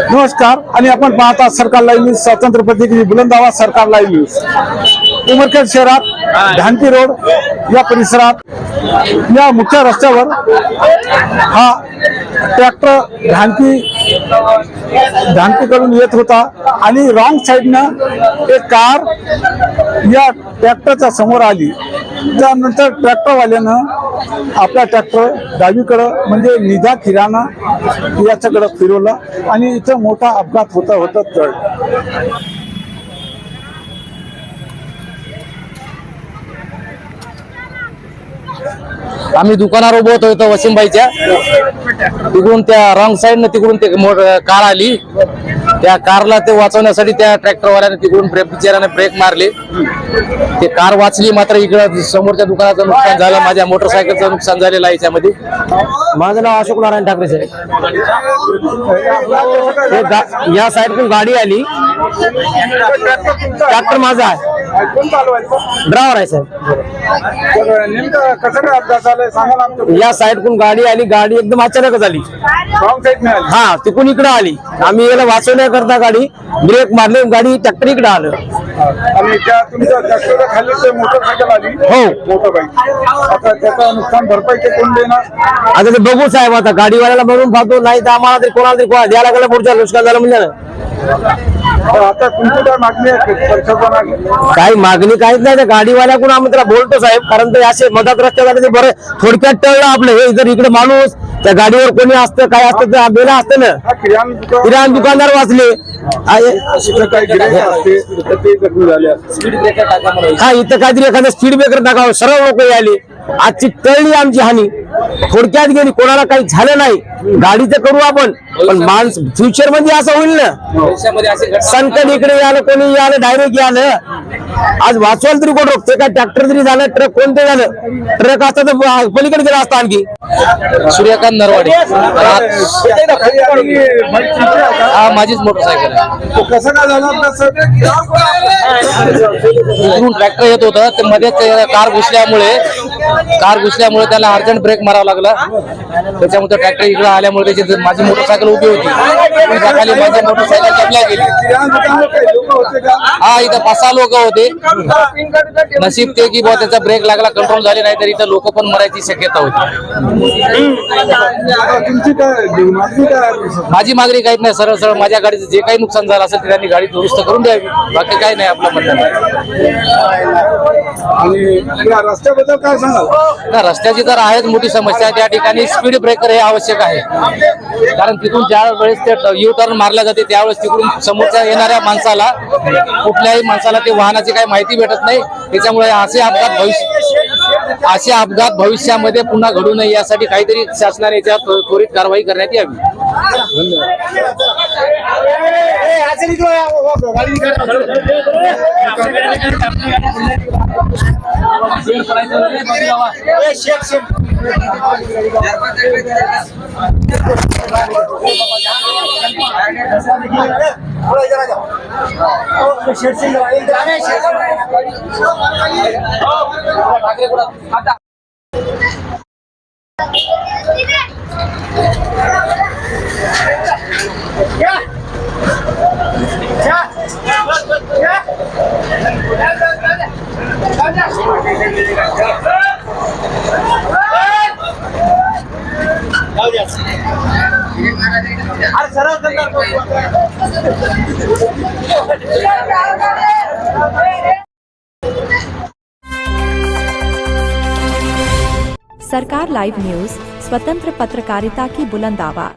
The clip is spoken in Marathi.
नमस्कार आणि आपण पाहता सरकार लाईव्ह न्यूज स्वतंत्र प्रतिनिधी बुलंद आवाज सरकार लाईव्ह न्यूज। उमरखेड शहरात ढांकी रोड या परिसरात या मुख्य रस्त्यावर हा ट्रॅक्टर ढांकीकडून येत होता आणि रॉंग साईडनं एक कार या ट्रॅक्टरच्या समोर आली। त्यानंतर ट्रॅक्टरवाल्यानं आपला ट्रॅक्टर डावीकडं म्हणजे निधा किराणा याच्याकडे फिरवला आणि इथं मोठा अपघात होता तर आम्ही दुकानावर उभं होतो वसीमबाईच्या तिकडून त्या रॉंग साईडनं तिकडून ते कार आली। त्या कारला ते वाचवण्यासाठी त्या ट्रॅक्टरवाल्याने तिकडून बिचाराने ब्रेक मारले। ते कार वाचली, मात्र इकडे समोरच्या दुकानाचं नुकसान झालं, माझ्या मोटरसायकलचं नुकसान झालेलं आहे। याच्यामध्ये माझं नाव अशोक नारायण ठाकरे साहेब। या साईडकडून गाडी आली, ट्रॅक्टर माझा आहे, ड्रायव्हर आहे साहेब। या साईडकडून गाडी आली, गाडी एकदम अचानकच आली, हा तिकडून इकडे आली। आम्ही याला वाचवण्याकरता गाडी ब्रेक मारले, गाडी ट्रॅक्टर इकडे आलं आणि त्या तुमच्या ट्रॅक्टरच्या खाली ते मोटरसायकल आली, हो मोटरबाईक। आता त्याचं नुकसान भरपाई ते कोण देणार? आता ते बघू साहेब, आता गाडीवाल्याला म्हणून पाहतो, नाही तर आम्हाला तरी कोणाला तरी द्यायला लागलं, पुढच्या नुकसान झालं म्हणजे आता तुमची काय मागणी आहे? काही मागणी काहीच नाही, त्या गाडीवाल्याकडून आम्ही त्याला बोलतो साहेब, कारण ते असे मधात रस्त्याला ते बरं थोडक्यात टळलं आपलं हे। जर इकडे माणूस त्या गाडीवर कोणी असतं काय असतं तर बेला असतं ना, किराणा दुकानदार वाचले, हा इथं काहीतरी एखादं स्पीड ब्रेकर टाकावं, सर्व लोक आले। आजची टळली आमची हानी, थोडक्यात गेली, कोणाला काही झालं नाही। गाडीचं करू आपण, पण माणस फ्युचर मध्ये असं होईल ना, संकट इकडे आलं, कोणी आलं, डायरेक्ट आलं, आज वाचवायला तरी कोण रोखते का? ट्रॅक्टर जरी झालं, ट्रक कोणते झालं, ट्रक असता तर पलीकडे गेला असता आणखी। सूर्यकांत नरवाडे, हा माझीच मोटरसायकल आहे। कसं काय झालं? इकडून ट्रॅक्टर येत होतं, ते मध्येच कार घुसल्यामुळे त्याला अर्जंट ब्रेक मारावा लागला। त्याच्यामुळे ट्रॅक्टर इकडे आल्यामुळे त्याची माझी मोटरसायकल उभी होती, खाली माझी मोटरसायकल टपल्या गेली। हा इथं 5-6 लोक होते, नशीब ते की त्याचा ब्रेक लागला, कंट्रोल झाले, नाही तर इथं लोक पण मरायची शक्यता होती। माझी मागणी काहीच नाही, सरळ सरळ माझ्या गाडीचं जे काही नुकसान झालं असेल त्यांनी गाडी दुरुस्त करून द्यावी, बाकी काही नाही आपलं म्हणणं। रस्त्याबद्दल काय सांगाल? रस्त्याची तर आहेच मोठी समस्या, त्या ठिकाणी स्पीड ब्रेकर हे आवश्यक आहे, कारण तिथून ज्या वेळेस ते यू टर्न मारल्या जाते त्यावेळेस तिकडून समोरच्या येणाऱ्या माणसाला, कुठल्याही माणसाला ते वाहनाची काही माहिती भेटत नाही। त्याच्यामुळे असे अपघात भविष्यामध्ये पुन्हा घडू नये यासाठी काहीतरी शासनाने याच्यावर त्वरित कारवाई करण्यात यावी। सरकार लाइव न्यूज, स्वतंत्र पत्रकारिता की बुलंद आवाज।